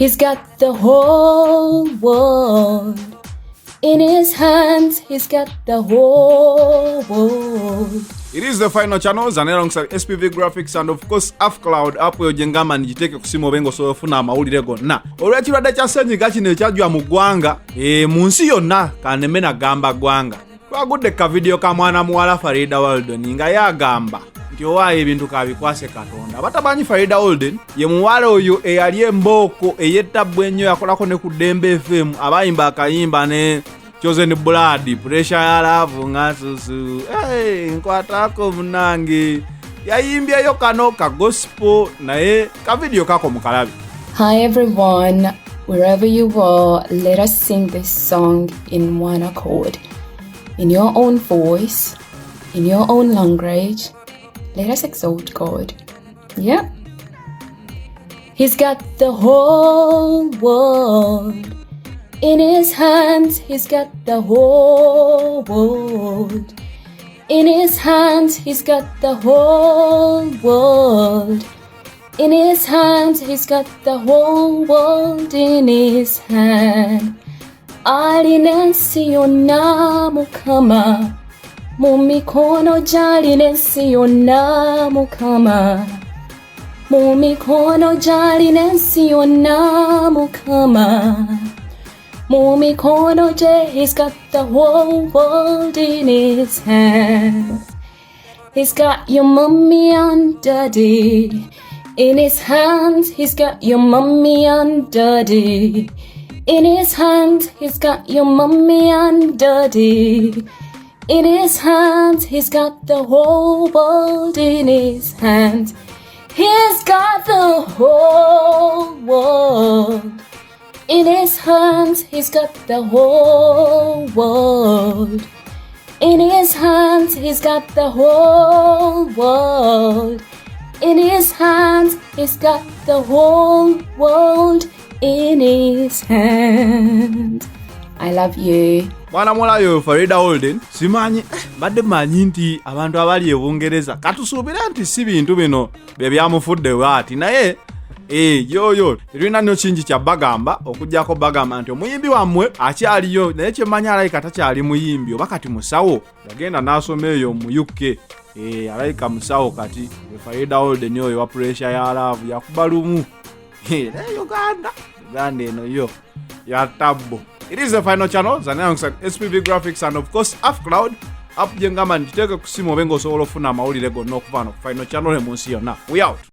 He's got the whole world in his hands. He's got the whole world. It is the final channels and alongside SPV Graphics and of course AffCloud apo yojengama nijiteke kusimo bengo so funa amawulire gonna. Olwekirwadde kya ssenyiga kino ekyajwa mu ggwanga munsi yonna kanemena gamba gwanga. Twagudde ka video ka mwana muwala Farida Walden nga yagamba nti owaye ebintu kabikwase Katonda. Batamanyi Farida Walden ye muwala oyo eyali emboko eyettabwa ennyo yakolako ne ku Dembe FM abayimba akayimba ne Chosen Blood, pressure ya love nga susu. Nkwatako munange. Yayimbyeyo kano ka gospel naye ka video kako mukalabi. Hi everyone, wherever you are, let us sing this song in one accord. In your own voice, in your own language, let us exalt God. Yeah? He's got the whole world in his hands. He's got the whole world in his hands. He's got the whole world in his hands. He's got the whole world in his hand. Alinensi yonna Mukama mu mikono gy'alinensi yonna Mukama mu mikono gy'alinensi yonna Mukama mu mikono gye. He's got the whole world in his hand. He's got your mummy and daddy in his hands. He's got your mummy and daddy in his hands. He's got your mummy and daddy in his hands. He's got the whole world in his hands. He's got the whole world in his hands. He's got the whole world in his hands. He's got the whole world in his hands. He's got the whole world in his hands. I love you. Mwana mulayo Farida Walden simanyi badde manyi nti abantu abali e Bungereza katusuubira nti si bintu bino bye byamufudde bwati naye yoyo tulina nnyo kingi kya bagamba okujjako bagamba nti omuyimbi wammwe akyaliyo naye kyemmanyi alayika takyali muyimbi oba kati musawo yagenda n'asoma eyo mu UK alayika musawo kati Farida Walden oyo wa pressure ya love yakuba lumu naye Uganda eno yo ya tabbo. It is the final channel alongside SPV Graphics and of course AffCloud apo jengama niteke kusimo bengo so olofuna amawulire gonna okuva no final channel munsi yonna. We out.